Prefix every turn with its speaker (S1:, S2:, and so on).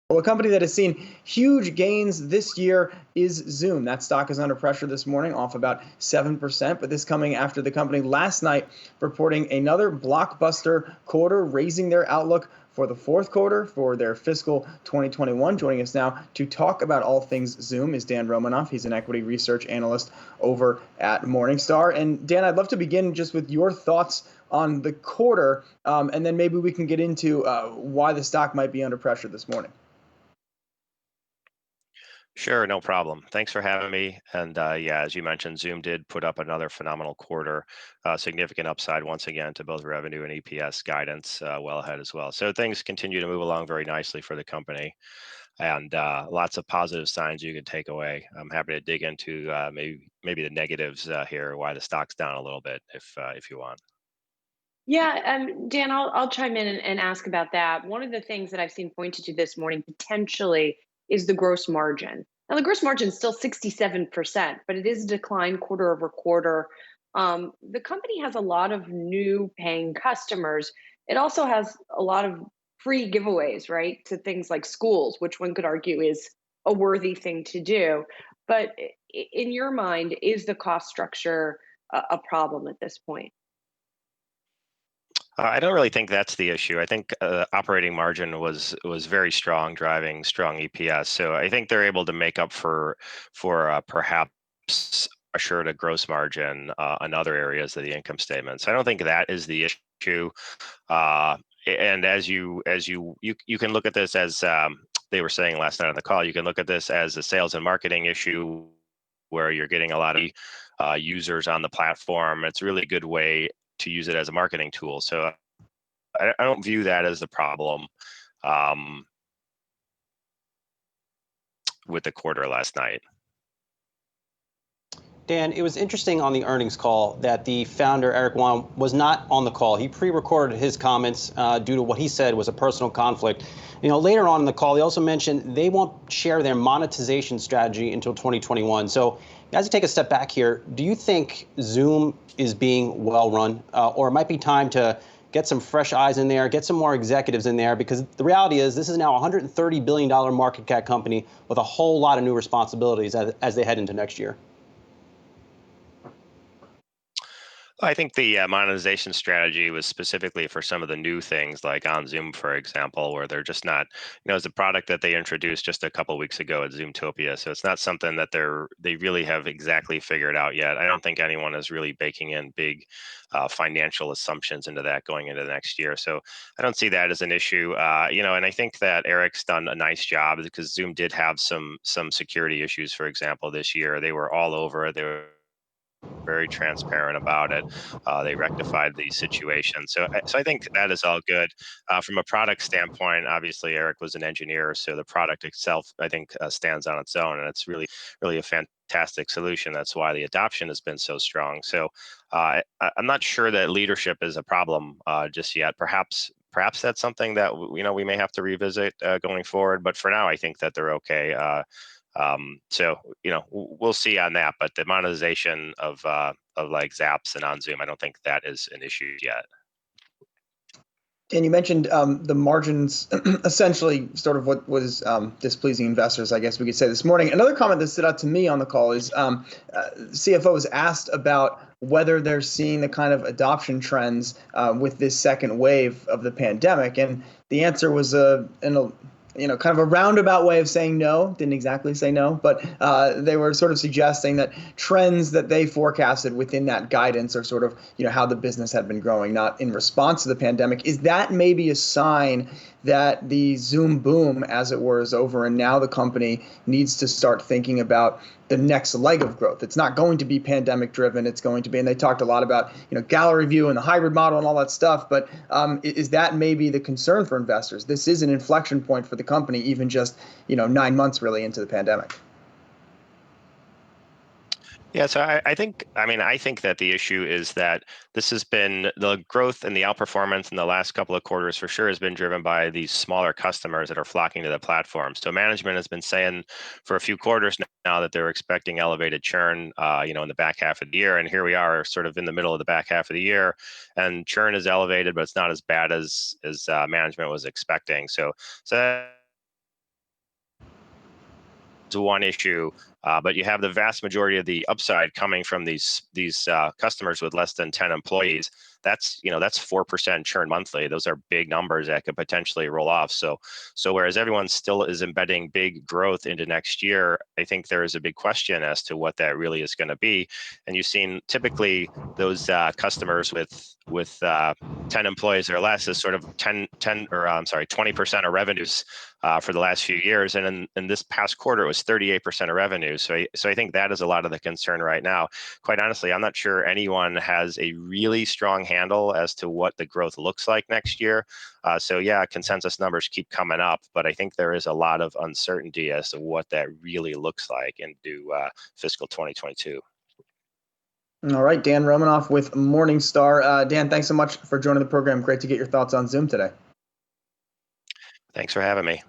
S1: Well, a company that has seen huge gains this year is Zoom. That stock is under pressure this morning, off about 7%. But this coming after the company last night reporting another blockbuster quarter, raising their outlook for the fourth quarter for their fiscal 2021. Joining us now to talk about all things Zoom is Dan Romanoff. He's an equity research analyst over at Morningstar. And Dan, I'd love to begin just with your thoughts on the quarter, and then maybe we can get into why the stock might be under pressure this morning.
S2: Sure, no problem. Thanks for having me. And yeah, as you mentioned, Zoom did put up another phenomenal quarter, significant upside once again to both revenue and EPS guidance, well ahead as well. So things continue to move along very nicely for the company, and lots of positive signs you can take away. I'm happy to dig into maybe the negatives here, why the stock's down a little bit, if you want.
S3: Yeah, Dan, I'll chime in and ask about that. One of the things that I've seen pointed to this morning potentially is the gross margin. Now, the gross margin is still 67%, but it is a decline quarter over quarter. The company has a lot of new paying customers. It also has a lot of free giveaways, right, to things like schools, which one could argue is a worthy thing to do. But in your mind, is the cost structure a problem at this point?
S2: I don't really think that's the issue. I think operating margin was very strong, driving strong EPS. So I think they're able to make up for perhaps pressure to gross margin on other areas of the income statement. So I don't think that is the issue. And as you can look at this as they were saying last night on the call, you can look at this as a sales and marketing issue where you're getting a lot of users on the platform. It's a really good way to use it as a marketing tool. So I don't view that as the problem um, with the quarter last night.
S4: Dan, it was interesting on the earnings call that the founder, Eric Yuan, was not on the call. He pre-recorded his comments due to what he said was a personal conflict. Later on in the call, he also mentioned they won't share their monetization strategy until 2021. So as you take a step back here, do you think Zoom is being well run, or it might be time to get some fresh eyes in there, get some more executives in there? Because the reality is this is now a $130 billion market cap company with a whole lot of new responsibilities as they head into next year.
S2: I think the monetization strategy was specifically for some of the new things, like on Zoom, for example, where they're just not, it's a product that they introduced just a couple of weeks ago at Zoomtopia. So it's not something that they really have exactly figured out yet. I don't think anyone is really baking in big financial assumptions into that going into the next year. So I don't see that as an issue. And I think that Eric's done a nice job because Zoom did have some security issues, for example, this year. They were all over it. They were very transparent about it. They rectified the situation. So I think that is all good. From a product standpoint, obviously, Eric was an engineer, so the product itself, I think, stands on its own, and it's really, really a fantastic solution. That's why the adoption has been so strong. So I'm not sure that leadership is a problem just yet. Perhaps that's something that we may have to revisit going forward. But for now, I think that they're okay. So we'll see on that, but the monetization of like Zaps and on Zoom, I don't think that is an issue yet.
S1: And you mentioned the margins, essentially sort of what was displeasing investors, I guess we could say this morning. Another comment that stood out to me on the call is CFO was asked about whether they're seeing the kind of adoption trends with this second wave of the pandemic. And the answer was kind of a roundabout way of saying no. Didn't exactly say no, but they were sort of suggesting that trends that they forecasted within that guidance are sort of, how the business had been growing, not in response to the pandemic. Is that maybe a sign that the Zoom boom, as it were, is over, and now the company needs to start thinking about the next leg of growth? It's not going to be pandemic driven. It's going to be, and they talked a lot about, gallery view and the hybrid model and all that stuff. But is that maybe the concern for investors? This is an inflection point for the company, even just, 9 months really into the pandemic.
S2: Yeah, so I think that the issue is that this has been the growth and the outperformance in the last couple of quarters for sure has been driven by these smaller customers that are flocking to the platform. So management has been saying for a few quarters now that they're expecting elevated churn, in the back half of the year, and here we are, sort of in the middle of the back half of the year, and churn is elevated, but it's not as bad as management was expecting. So one issue, but you have the vast majority of the upside coming from these customers with less than 10 employees. That's 4% churn monthly. Those are big numbers that could potentially roll off. So whereas everyone still is embedding big growth into next year, I think there is a big question as to what that really is going to be. And you've seen typically those customers with 10 employees or less is sort of 20% of revenues for the last few years, and in this past quarter it was 38% of revenue. So I think that is a lot of the concern right now. Quite honestly, I'm not sure anyone has a really strong handle as to what the growth looks like next year. So yeah, consensus numbers keep coming up, but I think there is a lot of uncertainty as to what that really looks like into fiscal 2022.
S1: All right, Dan Romanoff with Morningstar. Dan, thanks so much for joining the program. Great to get your thoughts on Zoom today.
S2: Thanks for having me.